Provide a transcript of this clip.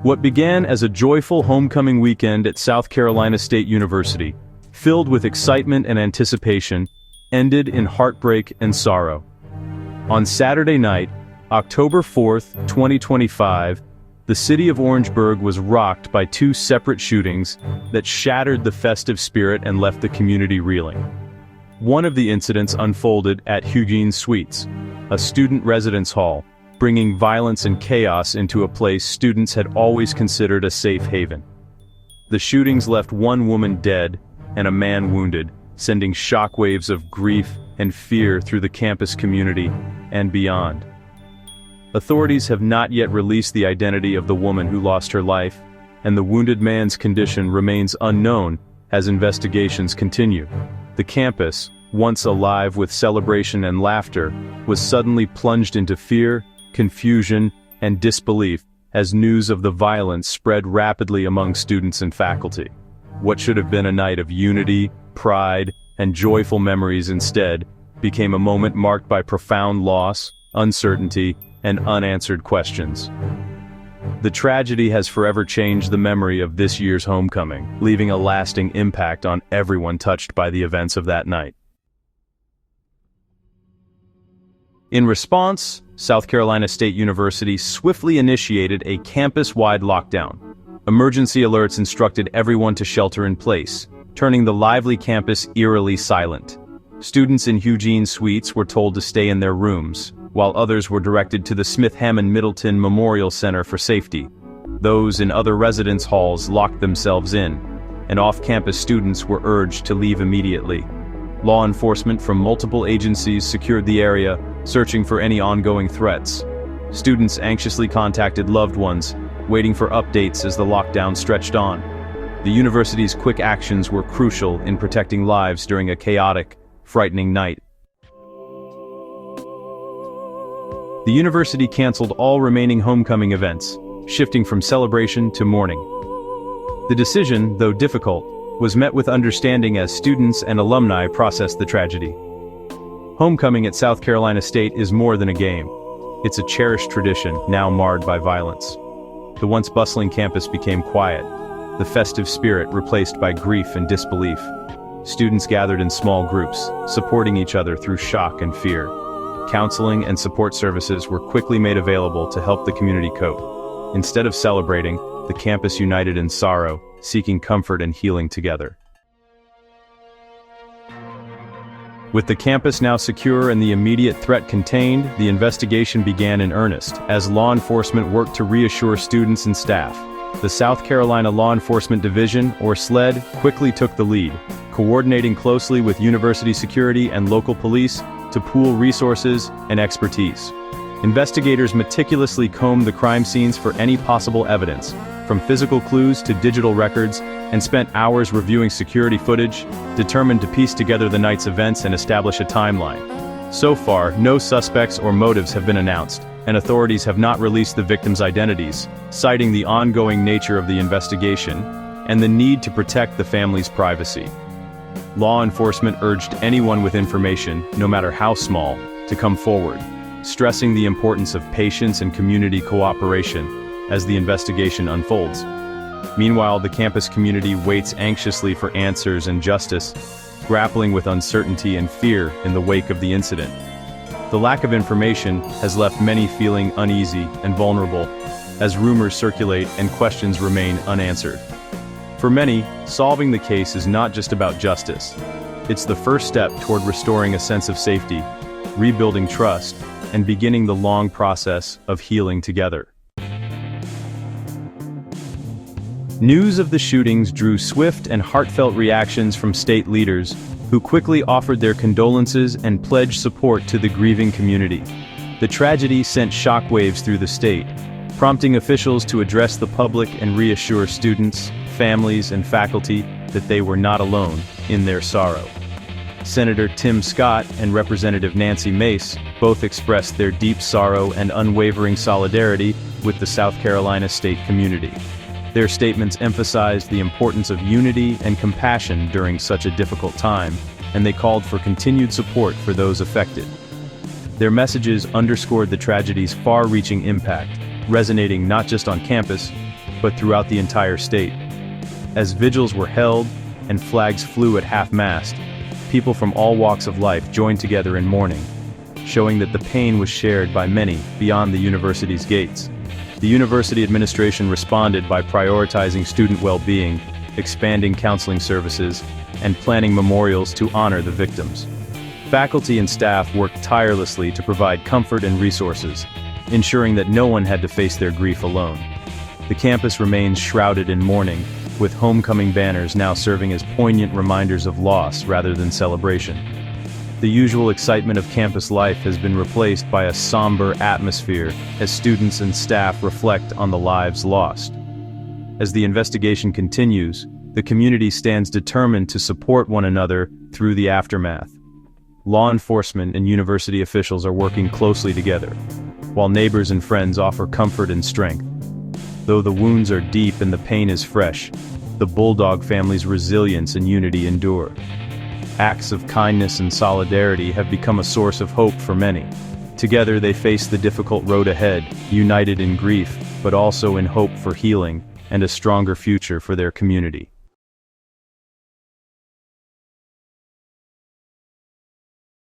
What began as a joyful homecoming weekend at South Carolina State University, filled with excitement and anticipation, ended in heartbreak and sorrow. On Saturday night, October 4th, 2025, the city of Orangeburg was rocked by two separate shootings that shattered the festive spirit and left the community reeling. One of the incidents unfolded at Huguines Suites, a student residence hall, bringing violence and chaos into a place students had always considered a safe haven. The shootings left one woman dead and a man wounded, sending shockwaves of grief and fear through the campus community and beyond. Authorities have not yet released the identity of the woman who lost her life, and the wounded man's condition remains unknown as investigations continue. The campus, once alive with celebration and laughter, was suddenly plunged into fear, confusion, and disbelief as news of the violence spread rapidly among students and faculty. What should have been a night of unity, pride, and joyful memories instead became a moment marked by profound loss, uncertainty, and unanswered questions. The tragedy has forever changed the memory of this year's homecoming, leaving a lasting impact on everyone touched by the events of that night. In response, South Carolina State University swiftly initiated a campus-wide lockdown. Emergency alerts instructed everyone to shelter in place, turning the lively campus eerily silent. Students in Huguines Suites were told to stay in their rooms, while others were directed to the Smith-Hammond Middleton Memorial Center for safety. Those in other residence halls locked themselves in, and off-campus students were urged to leave immediately. Law enforcement from multiple agencies secured the area, searching for any ongoing threats. Students anxiously contacted loved ones, waiting for updates as the lockdown stretched on. The university's quick actions were crucial in protecting lives during a chaotic, frightening night. The university canceled all remaining homecoming events, shifting from celebration to mourning. The decision, though difficult, was met with understanding as students and alumni processed the tragedy. Homecoming at South Carolina State is more than a game. It's a cherished tradition, now marred by violence. The once bustling campus became quiet, the festive spirit replaced by grief and disbelief. Students gathered in small groups, supporting each other through shock and fear. Counseling and support services were quickly made available to help the community cope. Instead of celebrating, the campus united in sorrow, seeking comfort and healing together. With the campus now secure and the immediate threat contained, the investigation began in earnest, as law enforcement worked to reassure students and staff. The South Carolina Law Enforcement Division, or SLED, quickly took the lead, coordinating closely with university security and local police to pool resources and expertise. Investigators meticulously combed the crime scenes for any possible evidence, from physical clues to digital records, and spent hours reviewing security footage, determined to piece together the night's events and establish a timeline. So far, no suspects or motives have been announced, and authorities have not released the victims' identities, citing the ongoing nature of the investigation and the need to protect the family's privacy. Law enforcement urged anyone with information, no matter how small, to come forward, stressing the importance of patience and community cooperation as the investigation unfolds. Meanwhile, the campus community waits anxiously for answers and justice, grappling with uncertainty and fear in the wake of the incident. The lack of information has left many feeling uneasy and vulnerable, as rumors circulate and questions remain unanswered. For many, solving the case is not just about justice. It's the first step toward restoring a sense of safety, rebuilding trust, and beginning the long process of healing together. News of the shootings drew swift and heartfelt reactions from state leaders, who quickly offered their condolences and pledged support to the grieving community. The tragedy sent shockwaves through the state, prompting officials to address the public and reassure students, families, and faculty that they were not alone in their sorrow. Senator Tim Scott and Representative Nancy Mace both expressed their deep sorrow and unwavering solidarity with the South Carolina State community. Their statements emphasized the importance of unity and compassion during such a difficult time, and they called for continued support for those affected. Their messages underscored the tragedy's far-reaching impact, resonating not just on campus, but throughout the entire state. As vigils were held and flags flew at half-mast, people from all walks of life joined together in mourning, showing that the pain was shared by many beyond the university's gates. The university administration responded by prioritizing student well-being, expanding counseling services, and planning memorials to honor the victims. Faculty and staff worked tirelessly to provide comfort and resources, ensuring that no one had to face their grief alone. The campus remains shrouded in mourning, with homecoming banners now serving as poignant reminders of loss rather than celebration. The usual excitement of campus life has been replaced by a somber atmosphere as students and staff reflect on the lives lost. As the investigation continues, the community stands determined to support one another through the aftermath. Law enforcement and university officials are working closely together, while neighbors and friends offer comfort and strength. Though the wounds are deep and the pain is fresh, the Bulldog family's resilience and unity endure. Acts of kindness and solidarity have become a source of hope for many. Together they face the difficult road ahead, united in grief, but also in hope for healing and a stronger future for their community.